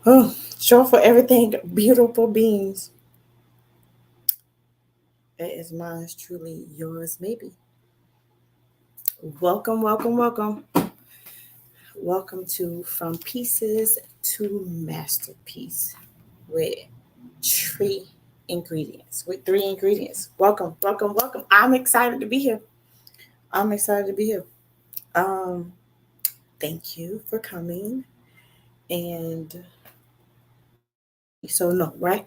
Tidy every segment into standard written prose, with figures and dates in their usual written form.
Oh, sure for everything, beautiful beings. It is mine, truly yours, maybe. Welcome, welcome, welcome. Welcome to From Pieces to Masterpiece with three three ingredients. Welcome, welcome, welcome. I'm excited to be here. I'm excited to be here. Um, Thank you for coming. And so, no, right?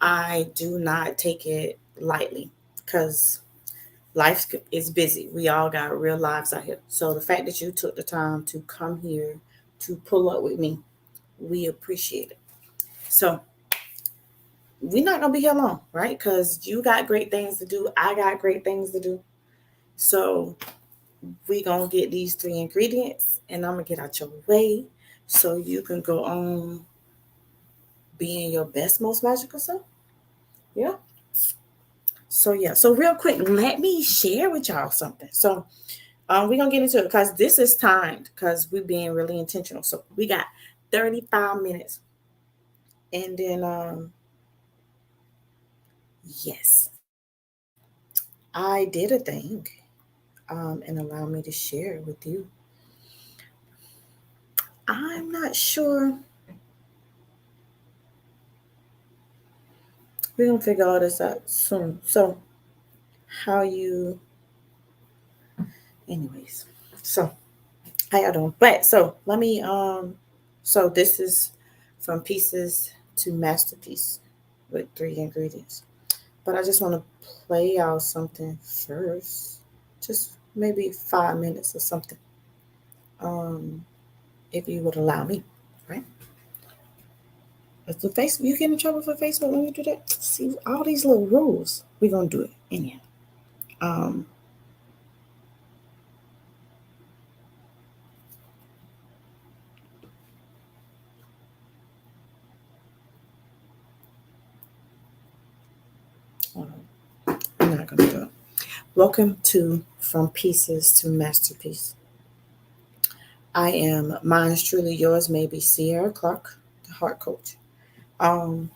I do not take it lightly because life is busy. We all got real lives out here. So the fact that you took the time to come here to pull up with me, we appreciate it. So we're not gonna be here long, right? Because you got great things to do. I got great things to do. So we gonna get these three ingredients, and I'm gonna get out your way so you can go on being your best, most magical self. Yeah. So yeah. So real quick, let me share with y'all something. So we're gonna get into it because this is timed because we're being really intentional. So we got 35 minutes, and then yes, I did a thing, and allow me to share with you. I'm not sure we're gonna figure all this out soon. So how you, anyways. So how y'all doing? But so let me So this is from pieces to masterpiece with three ingredients. But I just want to play out something first, just maybe 5 minutes or something, um, if you would allow me, right? If the Facebook, you get in trouble for Facebook when you do that. See all these little rules. We're gonna do it anyhow. Um, I'm not gonna do it. Welcome to From Pieces to Masterpiece. I am mine is truly yours, maybe Sierra Clark, the heart coach. Um,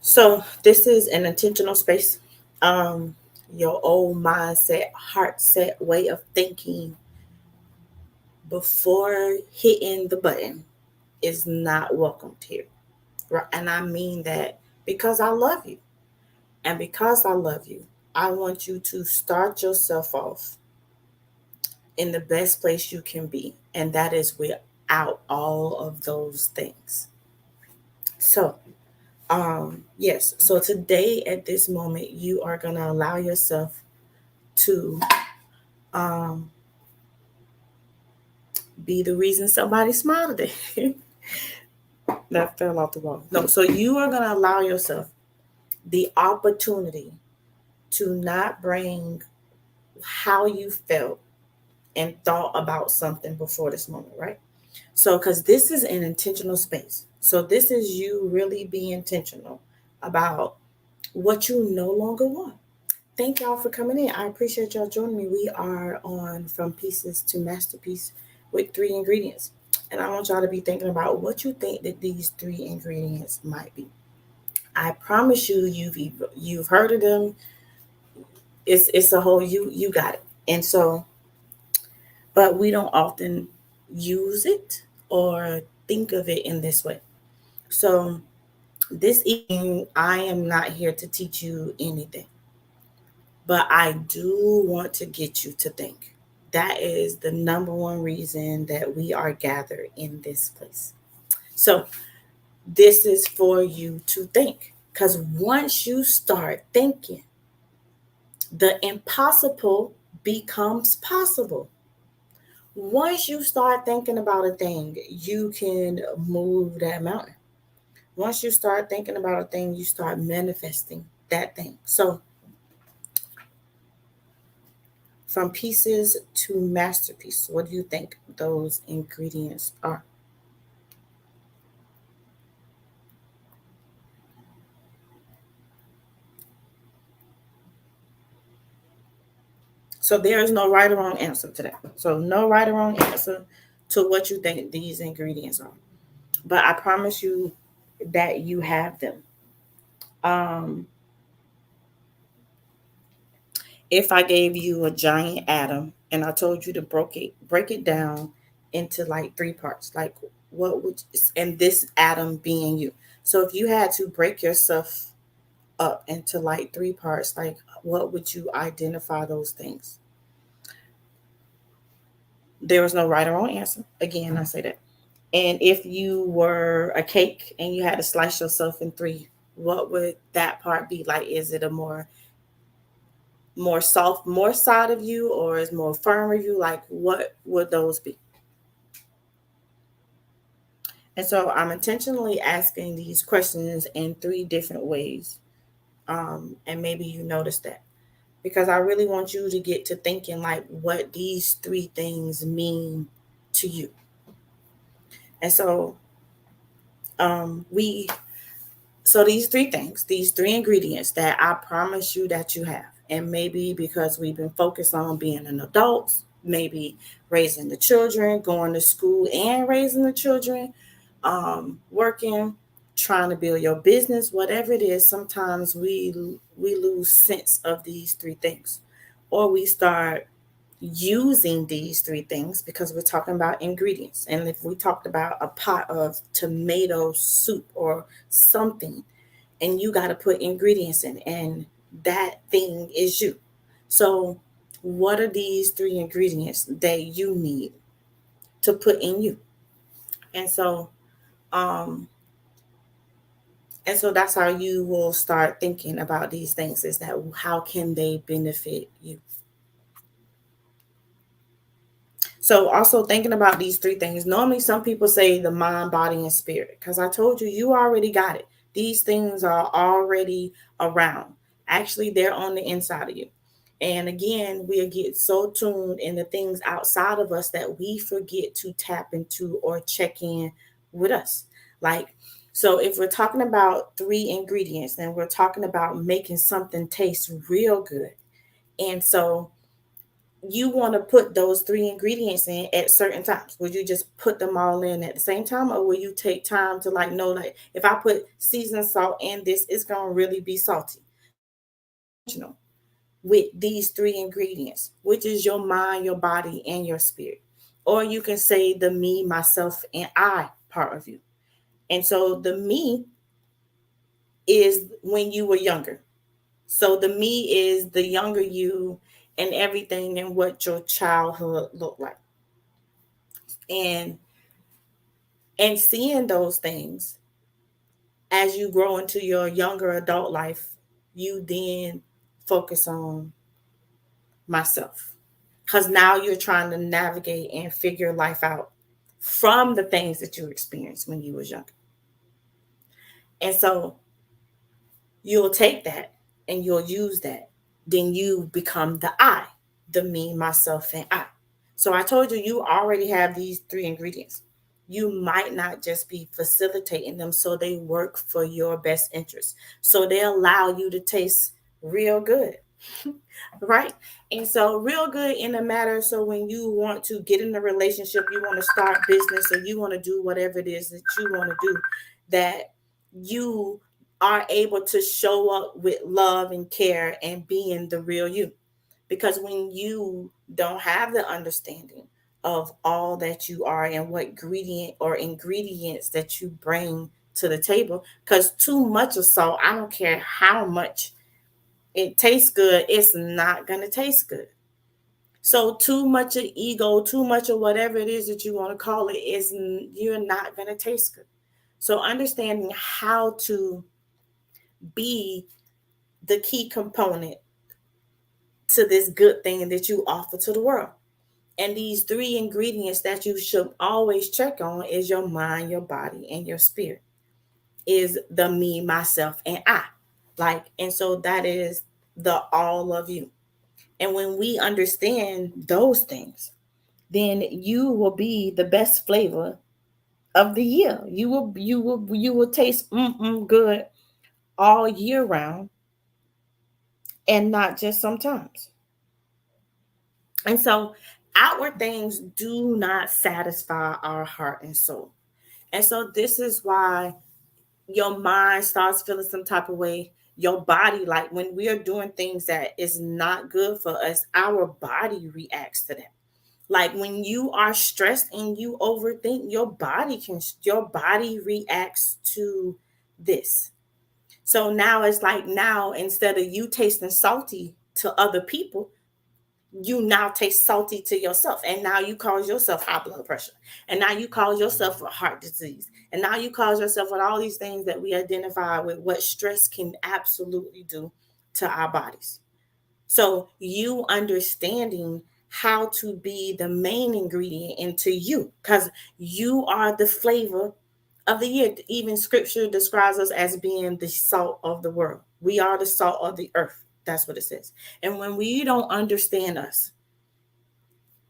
So this is an intentional space. Um, your old mindset, heart set way of thinking before hitting the button is not welcomed here. Right? And I mean that because I love you. And because I love you, I want you to start yourself off in the best place you can be. And that is without all of those things. So yes. So today, at this moment, you are going to allow yourself to um, be the reason somebody smiled today. That fell off the wall. No, so you are going to allow yourself the opportunity to not bring how you felt and thought about something before this moment, right? So, because this is an intentional space. So, this is you really being intentional about what you no longer want. Thank y'all for coming in. I appreciate y'all joining me. We are on From Pieces to Masterpiece with three ingredients. And I want y'all to be thinking about what you think that these three ingredients might be. I promise you, you've heard of them. It's a whole you got it. And so, but we don't often use it or think of it in this way. So this evening, I am not here to teach you anything, but I do want to get you to think. That is the number one reason that we are gathered in this place. So, this is for you to think. Because once you start thinking, the impossible becomes possible. Once you start thinking about a thing, you can move that mountain. Once you start thinking about a thing, you start manifesting that thing. So, from pieces to masterpiece, what do you think those ingredients are? So there is no right or wrong answer to that. So no right or wrong answer to what you think these ingredients are. but I promise you that you have them. Um, if I gave you a giant atom and I told you to break it down into like three parts, like what would, and this atom being you. So if you had to break yourself up into like three parts, like what would you identify those things? There was no right or wrong answer. Again, I say that. And if you were a cake and you had to slice yourself in three, what would that part be like? Is it a more soft, more side of you, or is more firm of you? Like what would those be? And so I'm intentionally asking these questions in three different ways. And maybe you noticed that because I really want you to get to thinking like what these three things mean to you. And so we so these three things, these three ingredients that I promise you that you have, and maybe because we've been focused on being an adult, maybe raising the children, going to school and raising the children, working, trying to build your business, whatever it is, sometimes we lose sense of these three things, or we start using these three things because we're talking about ingredients. And if we talked about a pot of tomato soup or something, and you got to put ingredients in, and that thing is you. So, what are these three ingredients that you need to put in you? And so, um, and so that's how you will start thinking about these things, is that how can they benefit you? So also thinking about these three things. Normally some people say the mind, body, and spirit. Because I told you, you already got it. These things are already around. Actually, they're on the inside of you. And again, we'll get so tuned in the things outside of us that we forget to tap into or check in with us. Like, so if we're talking about three ingredients and we're talking about making something taste real good. And so you want to put those three ingredients in at certain times. Would you just put them all in at the same time, or will you take time to like know, like if I put seasoned salt in this, it's gonna really be salty? You know, with these three ingredients, which is your mind, your body, and your spirit. Or you can say the me, myself, and I part of you. And so the me is when you were younger. So the me is the younger you and everything and what your childhood looked like. And seeing those things as you grow into your younger adult life, you then focus on myself, because now you're trying to navigate and figure life out from the things that you experienced when you was younger. And so you'll take that and you'll use that. Then you become the I, the me, myself, and I. So I told you, you already have these three ingredients. You might not just be facilitating them so they work for your best interest. So they allow you to taste real good, right? And so real good in a matter. So when you want to get in a relationship, you want to start business, or you want to do whatever it is that you want to do, that you are able to show up with love and care and being the real you. Because when you don't have the understanding of all that you are and what ingredient or ingredients that you bring to the table, because too much of salt, I don't care how much it tastes good, it's not going to taste good. So too much of ego, too much of whatever it is that you want to call it, is you're not going to taste good. So understanding how to be the key component to this good thing that you offer to the world. And these three ingredients that you should always check on is your mind, your body, and your spirit. Is the me, myself, and I. Like, and so that is the all of you. And when we understand those things, then you will be the best flavor of the year. You will taste good all year round, and not just sometimes. And so outward things do not satisfy our heart and soul. And so this is why your mind starts feeling some type of way. Your body, like when we are doing things that is not good for us, our body reacts to that. Like when you are stressed and you overthink, your body reacts to this. So now it's like, now instead of you tasting salty to other people, you now taste salty to yourself, and now you cause yourself high blood pressure, and now you cause yourself with heart disease, and now you cause yourself with all these things that we identify with what stress can absolutely do to our bodies. So you understanding how to be the main ingredient into you, because you are the flavor of the year. Even scripture describes us as being the salt of the world. We are the salt of the earth. That's what it says. And when we don't understand us,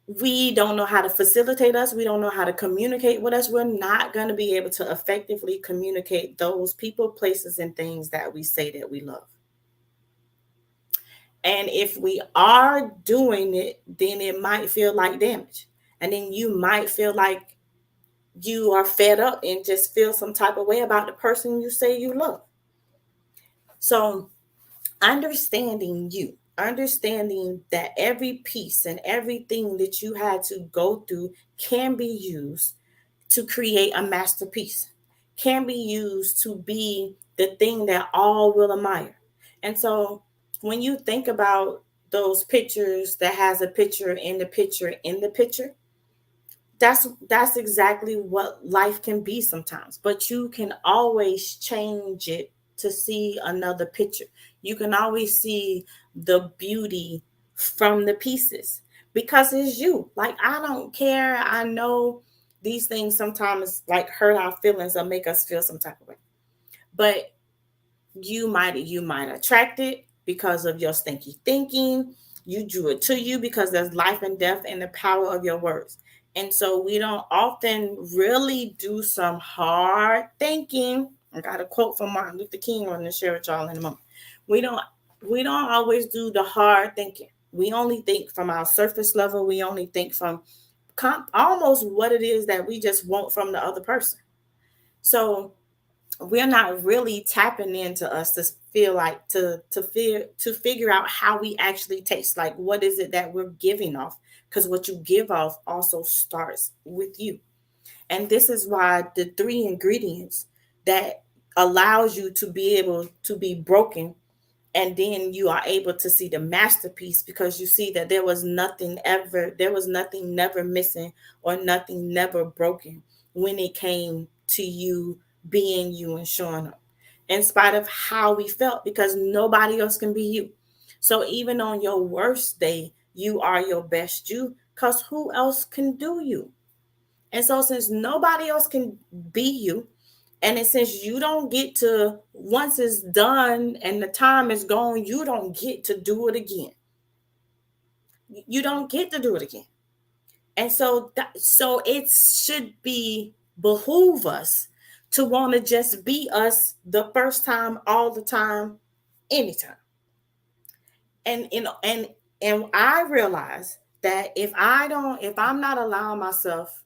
we don't know how to facilitate us, we don't know how to communicate with us, we're not going to be able to effectively communicate those people, places, and things that we say that we love. And if we are doing it, then it might feel like damage. And then you might feel like you are fed up and just feel some type of way about the person you say you love. So, understanding that every piece and everything that you had to go through can be used to create a masterpiece, can be used to be the thing that all will admire. And so when you think about those pictures that has a picture in the picture in the picture, that's exactly what life can be sometimes. But you can always change it to see another picture. You can always see the beauty from the pieces because it's you. Like, I don't care. I know these things sometimes like hurt our feelings or make us feel some type of way. But you might attract it because of your stinky thinking. You drew it to you because there's life and death in the power of your words. And so we don't often really do some hard thinking. I got a quote from Martin Luther King I'm going to share with y'all in a moment. We don't always do the hard thinking. We only think from our surface level. We only think from almost what it is that we just want from the other person. So we're not really tapping into us to feel like to figure out how we actually taste. Like, what is it that we're giving off? Because what you give off also starts with you. And this is why the three ingredients that allows you to be able to be broken, and then you are able to see the masterpiece, because you see that there was nothing never missing or nothing never broken when it came to you being you and showing up in spite of how we felt, because nobody else can be you. So even on your worst day, you are your best you, because who else can do you? And so since nobody else can be you, and it, since you don't get to, once it's done and the time is gone, you don't get to do it again. You don't get to do it again. And so so it should be behoove us to want to just be us the first time, all the time, anytime. And I realize that if I'm not allowing myself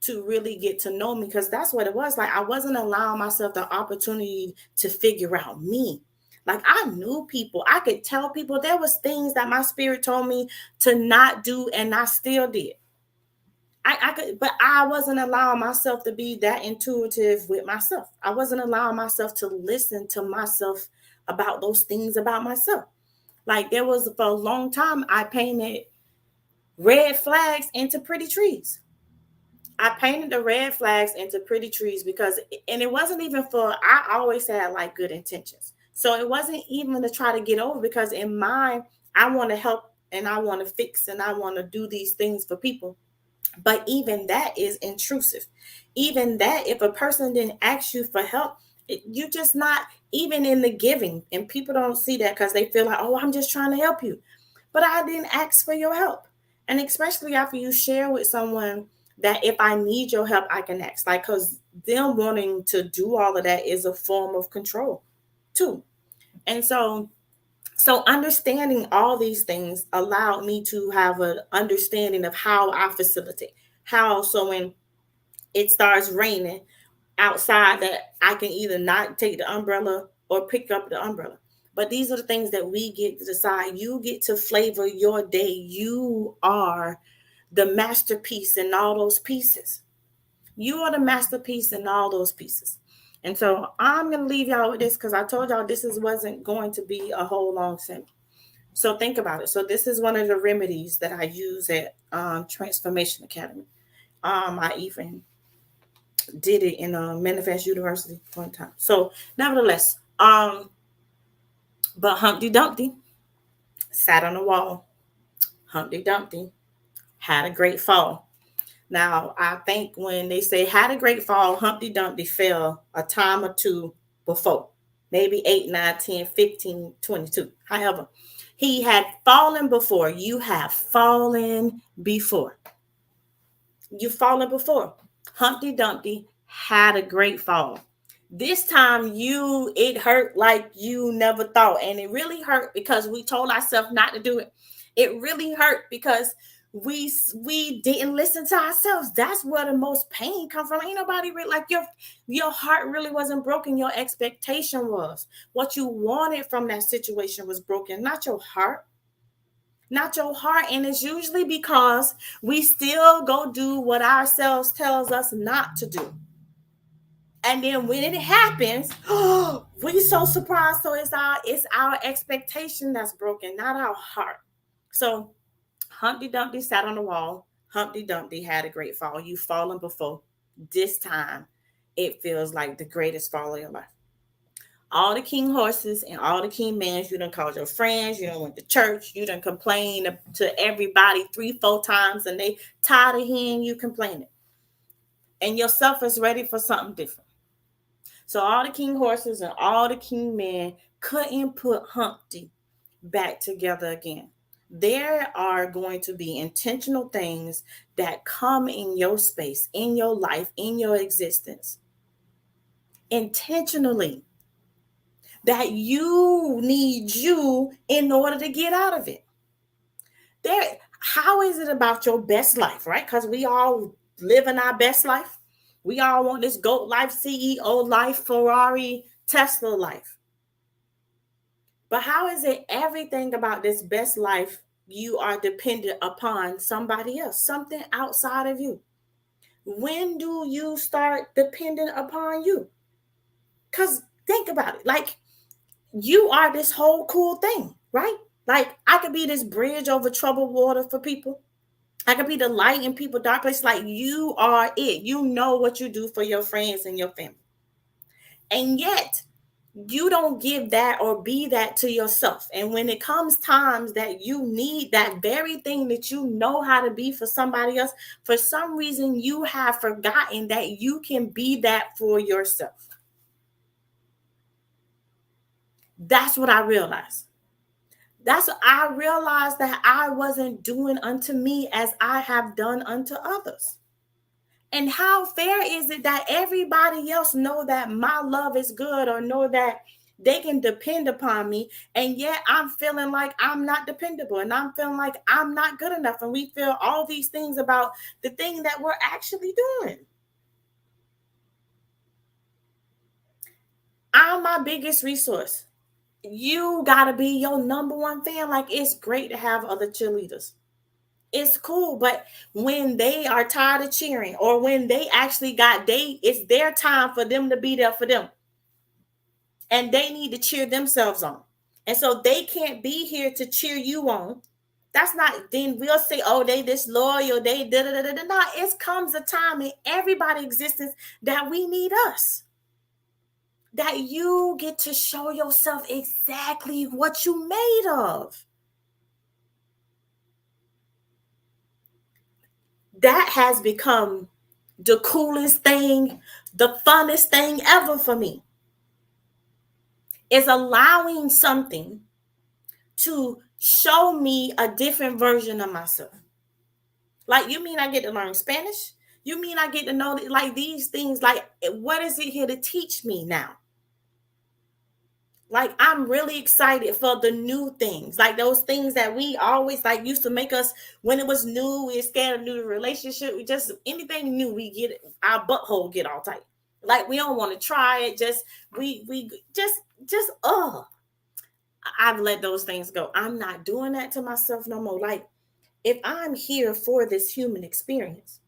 to really get to know me, because that's what it was. Like, I wasn't allowing myself the opportunity to figure out me. Like, I knew people, I could tell people there was things that my spirit told me to not do, and I still did. I could, but I wasn't allowing myself to be that intuitive with myself. I wasn't allowing myself to listen to myself about those things about myself. Like, there was, for a long time, I painted red flags into pretty trees. I painted the red flags into pretty trees because, and it wasn't even for, I always had like good intentions. So it wasn't even to try to get over, because in mind, I want to help and I want to fix and I want to do these things for people. But even that is intrusive. Even that, if a person didn't ask you for help, you just not even in the giving. And people don't see that because they feel like, oh, I'm just trying to help you. But I didn't ask for your help. And especially after you share with someone that if I need your help, I can ask. Like, because them wanting to do all of that is a form of control too. And so understanding all these things allowed me to have an understanding of how I facilitate. How, so when it starts raining, outside that I can either not take the umbrella or pick up the umbrella. But these are the things that we get to decide. You get to flavor your day. You are the masterpiece in all those pieces. You are the masterpiece in all those pieces. And so I'm going to leave y'all with this because I told y'all wasn't going to be a whole long segment. So think about it. So this is one of the remedies that I use at Transformation Academy. I even did it in Manifest University one time. So nevertheless, but Humpty Dumpty sat on the wall. Humpty Dumpty had a great fall. Now, I think when they say had a great fall, Humpty Dumpty fell a time or two before. Maybe 8, 9, 10, 15, 22. However, he had fallen before. You have fallen before. You've fallen before. Humpty Dumpty had a great fall. This time it hurt like you never thought. And it really hurt because we told ourselves not to do it. It really hurt because we didn't listen to ourselves. That's where the most pain comes from. Ain't nobody really like your heart really wasn't broken. Your expectation was. What you wanted from that situation was broken, not your heart. Not your heart. And it's usually because we still go do what ourselves tells us not to do. And then when it happens, we so surprised. So it's our expectation that's broken, not our heart. So Humpty Dumpty sat on the wall. Humpty Dumpty had a great fall. You've fallen before. This time, it feels like the greatest fall of your life. All the king horses and all the king men, you done called your friends, you done went to church, you done complained to everybody 3-4 times, and they tired of hearing you complaining. And yourself is ready for something different. So all the king horses and all the king men couldn't put Humpty back together again. There are going to be intentional things that come in your space, in your life, in your existence, intentionally, that you need you in order to get out of it. How is it about your best life, right? Because we all live in our best life. We all want this GOAT life, CEO life, Ferrari, Tesla life. But how is it everything about this best life you are dependent upon somebody else, something outside of you? When do you start dependent upon you? Because think about it. Like, you are this whole cool thing, right? Like, I could be this bridge over troubled water for people. I could be the light in people's dark place. Like, you are it. You know what you do for your friends and your family. And yet, you don't give that or be that to yourself. And when it comes times that you need that very thing that you know how to be for somebody else, for some reason, you have forgotten that you can be that for yourself. That's what I realized. I realized that I wasn't doing unto me as I have done unto others. And how fair is it that everybody else know that my love is good or know that they can depend upon me, and yet I'm feeling like I'm not dependable and I'm feeling like I'm not good enough, and we feel all these things about the thing that we're actually doing. I'm my biggest resource. You gotta be your number one fan. Like, it's great to have other cheerleaders. It's cool, but when they are tired of cheering, or when they actually it's their time for them to be there for them, and they need to cheer themselves on, and so they can't be here to cheer you on. That's not. Then we'll say, oh, they disloyal, they da da da da. No, it comes a time in everybody's existence that we need us. That you get to show yourself exactly what you made of. That has become the coolest thing, the funnest thing ever for me, is allowing something to show me a different version of myself. Like, you mean I get to learn Spanish? You mean I get to know that, like, these things, like, what is it here to teach me now? Like, I'm really excited for the new things, like those things that we always like used to make us, when it was new, we were scared of new relationship. We just, anything new, we get our butthole get all tight. Like we don't want to try it. We just I've let those things go. I'm not doing that to myself no more. Like if I'm here for this human experience,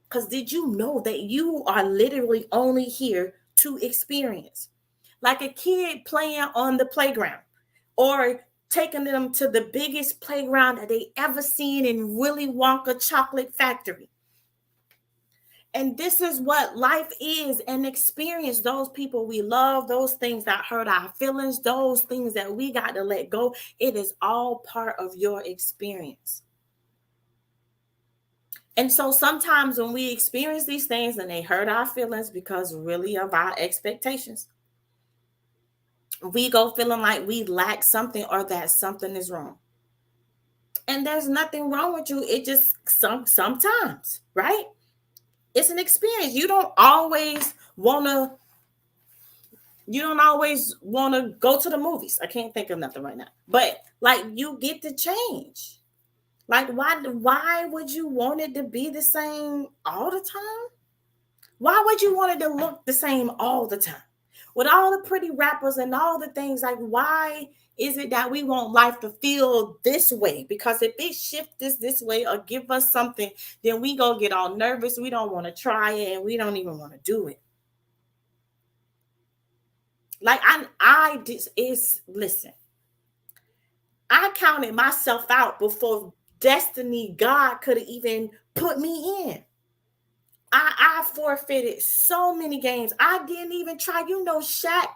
because did you know that you are literally only here to experience? Like a kid playing on the playground or taking them to the biggest playground that they ever seen in Willy Wonka Chocolate Factory. And this is what life is, an experience. Those people we love, those things that hurt our feelings, those things that we got to let go. It is all part of your experience. And so sometimes when we experience these things and they hurt our feelings because really of our expectations, we go feeling like we lack something or that something is wrong. And there's nothing wrong with you. It just sometimes, right? It's an experience. You don't always want to go to the movies. I can't think of nothing right now. But like you get to change. Like why would you want it to be the same all the time? Why would you want it to look the same all the time? With all the pretty rappers and all the things, like why is it that we want life to feel this way? Because if it shifts this way or give us something, then we go get all nervous. We don't want to try it and we don't even want to do it. Like I just is listen. I counted myself out before destiny God could have even put me in. I forfeited so many games. I didn't even try. You know, Shaq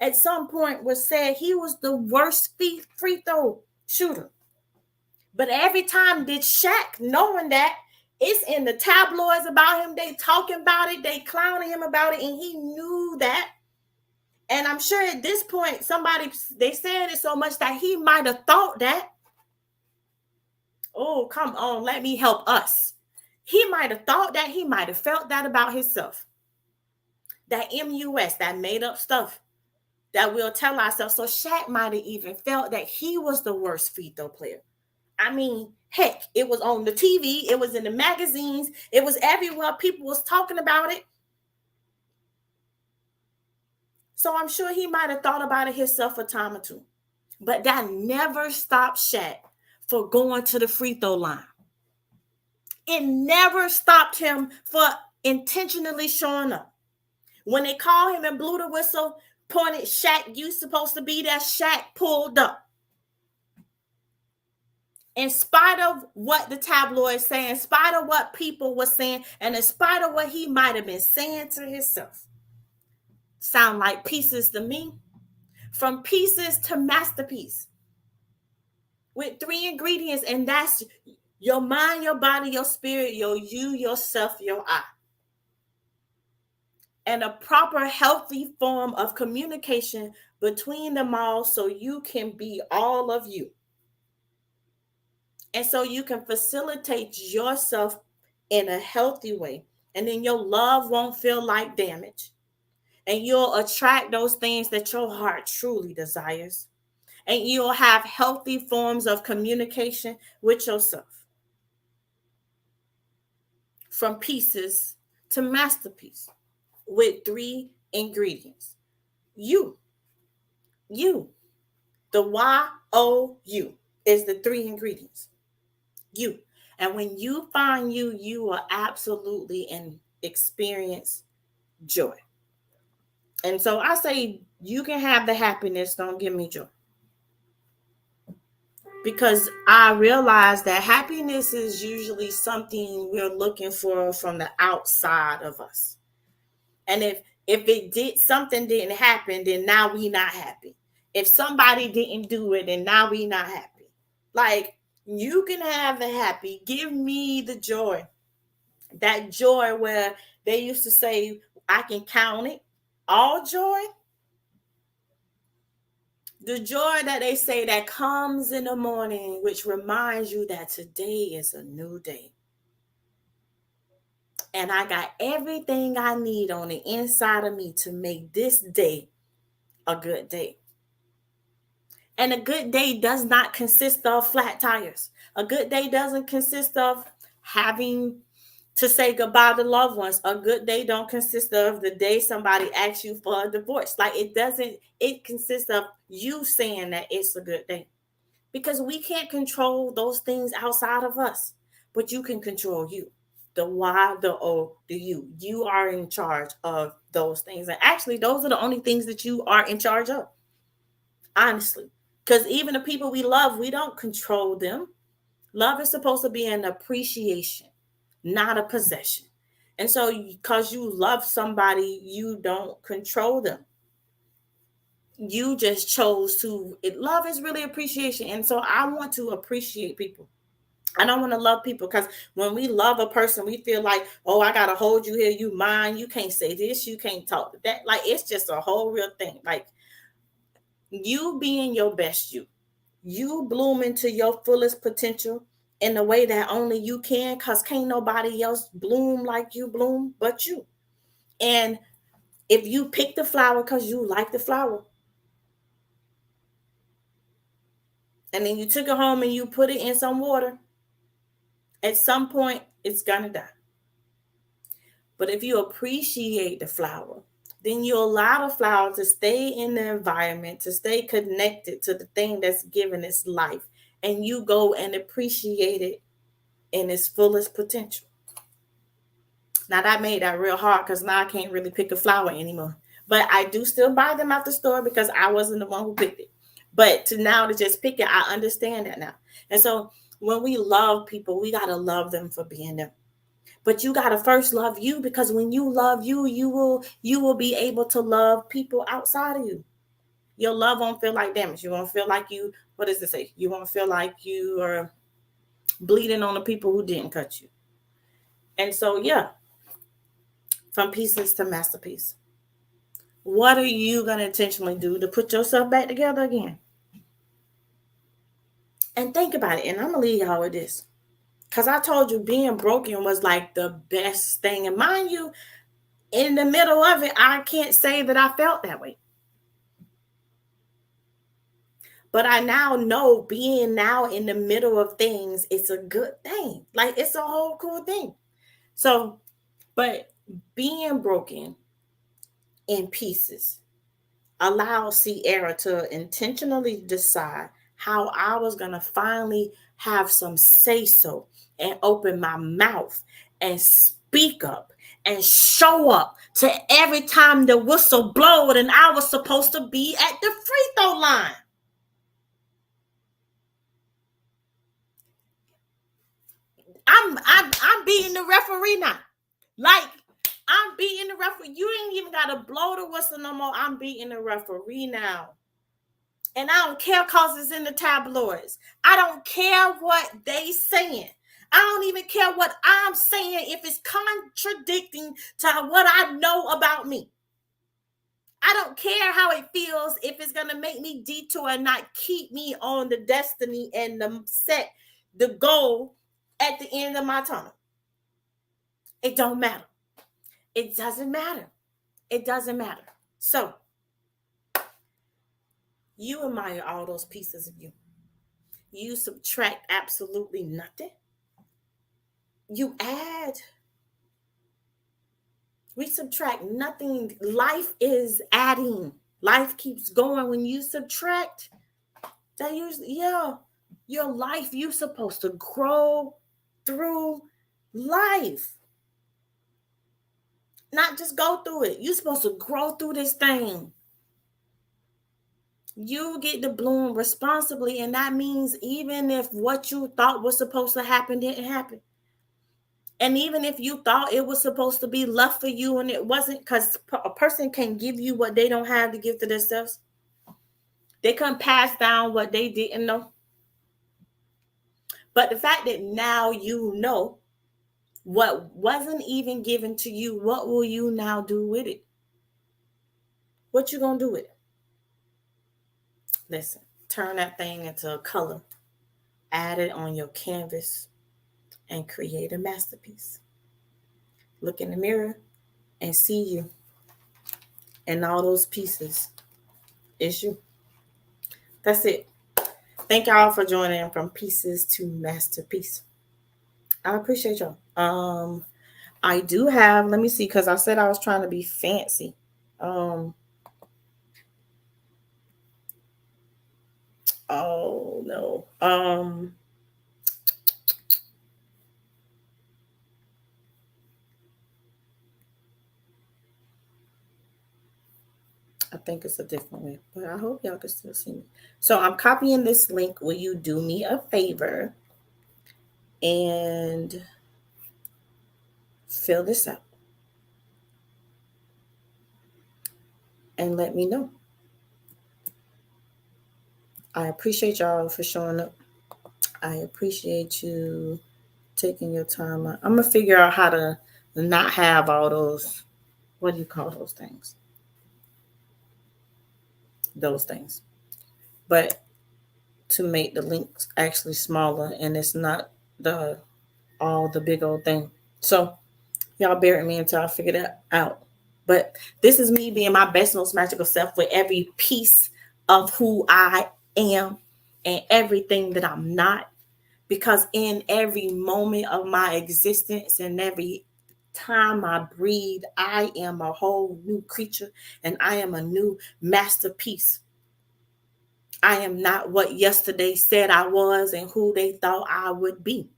at some point was said he was the worst free throw shooter. But every time did Shaq, knowing that it's in the tabloids about him, they talking about it, they clowning him about it, and he knew that. And I'm sure at this point, they said it so much that he might have thought that, oh, come on, let me help us. He might have thought that, he might have felt that about himself. That M.U.S, that made up stuff that we'll tell ourselves. So Shaq might have even felt that he was the worst free throw player. I mean, heck, it was on the TV, it was in the magazines, it was everywhere. People was talking about it. So I'm sure he might have thought about it himself a time or two. But that never stopped Shaq for going to the free throw line. It never stopped him for intentionally showing up. When they called him and blew the whistle, pointed, Shaq, you supposed to be there, Shaq pulled up. In spite of what the tabloids say, in spite of what people were saying, and in spite of what he might have been saying to himself. Sound like pieces to me. From pieces to masterpiece. With 3 ingredients, and that's your mind, your body, your spirit, your you, yourself, your I. And a proper healthy form of communication between them all so you can be all of you. And so you can facilitate yourself in a healthy way. And then your love won't feel like damage. And you'll attract those things that your heart truly desires. And you'll have healthy forms of communication with yourself. From pieces to masterpiece with 3 ingredients. You. The YOU is the 3 ingredients. You. And when you find you, you will absolutely experience joy. And so I say you can have the happiness, don't give me joy. Because I realize that happiness is usually something we're looking for from the outside of us. And if something didn't happen, then now we not happy. If somebody didn't do it, then now we not happy. Like, you can have the happy. Give me the joy. That joy where they used to say, I can count it. All joy. The joy that they say that comes in the morning, which reminds you that today is a new day. And I got everything I need on the inside of me to make this day a good day. And a good day does not consist of flat tires. A good day doesn't consist of having to say goodbye to loved ones. A good day don't consist of the day somebody asks you for a divorce. Like it doesn't, it consists of you saying that it's a good day. Because we can't control those things outside of us, but you can control you. The why, the O, the you. You are in charge of those things. And actually, those are the only things that you are in charge of, honestly. Because even the people we love, we don't control them. Love is supposed to be an appreciation, not a possession. And so, because you love somebody, you don't control them. You just chose to. Love is really appreciation. And so, I want to appreciate people. I don't want to love people because when we love a person, we feel like, oh, I got to hold you here. You mine. You can't say this. You can't talk that. Like, it's just a whole real thing. Like, you being your best you blooming to your fullest potential in the way that only you can, because can't nobody else bloom like you bloom but you. And if you pick the flower because you like the flower, and then you took it home and you put it in some water, at some point it's gonna die. But if you appreciate the flower, then you allow the flower to stay in the environment, to stay connected to the thing that's given its life, and you go and appreciate it in its fullest potential. Now that made that real hard because now I can't really pick a flower anymore. But I do still buy them at the store because I wasn't the one who picked it. But to just pick it, I understand that now. And so when we love people, we gotta love them for being them. But you gotta first love you, because when you love you, you will be able to love people outside of you. Your love won't feel like damage. You won't feel like you, what does it say? You won't feel like you are bleeding on the people who didn't cut you. And so yeah, from pieces to masterpiece. What are you going to intentionally do to put yourself back together again? And think about it. And I'm going to leave y'all with this. Because I told you being broken was like the best thing. And mind you, in the middle of it, I can't say that I felt that way. But I now know being now in the middle of things, it's a good thing. Like, it's a whole cool thing. So, but being broken in pieces allow Sierra to intentionally decide how I was going to finally have some say so and open my mouth and speak up and show up to every time the whistle blowed and I was supposed to be at the free throw line. I'm beating the referee now. Like, I'm beating the referee. You ain't even got to blow the whistle no more. I'm beating the referee now. And I don't care because it's in the tabloids. I don't care what they saying. I don't even care what I'm saying if it's contradicting to what I know about me. I don't care how it feels if it's going to make me detour and not keep me on the destiny and the goal at the end of my tunnel. It don't matter. It doesn't matter. It doesn't matter. So, you admire all those pieces of you. You subtract absolutely nothing. You add. We subtract nothing. Life is adding. Life keeps going. When you subtract, that usually, yeah, your life, you're supposed to grow through life. Not just go through it. You're supposed to grow through this thing. You get to bloom responsibly, and that means even if what you thought was supposed to happen didn't happen, and even if you thought it was supposed to be left for you and it wasn't, because a person can give you what they don't have to give to themselves. They can pass down what they didn't know. But the fact that now you know what wasn't even given to you, what will you now do with it? What you gonna do with it? Listen, turn that thing into a color, add it on your canvas, and create a masterpiece. Look in the mirror and see you, and all those pieces is you. That's it. Thank y'all for joining From Pieces to Masterpiece. I appreciate y'all. I do have, let me see, because I said I was trying to be fancy. Um, oh no. I think it's a different way, but I hope y'all can still see me. So I'm copying this link. Will you do me a favor and fill this out and let me know? I appreciate y'all for showing up. I appreciate you taking your time. I'm gonna figure out how to not have all those. What do you call those things? Those things, but to make the links actually smaller and it's not the all the big old thing. So y'all bear with me until I figure that out. But this is me being my best, most magical self with every piece of who I am and everything that I'm not. Because in every moment of my existence and every time I breathe, I am a whole new creature and I am a new masterpiece. I am not what yesterday said I was and who they thought I would be.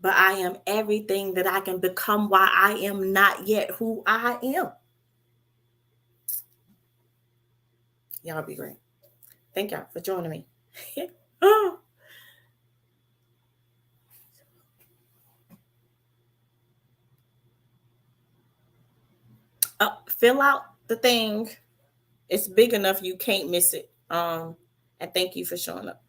But I am everything that I can become while I am not yet who I am. Y'all be great. Thank y'all for joining me. Oh, fill out the thing. It's big enough you can't miss it. And thank you for showing up.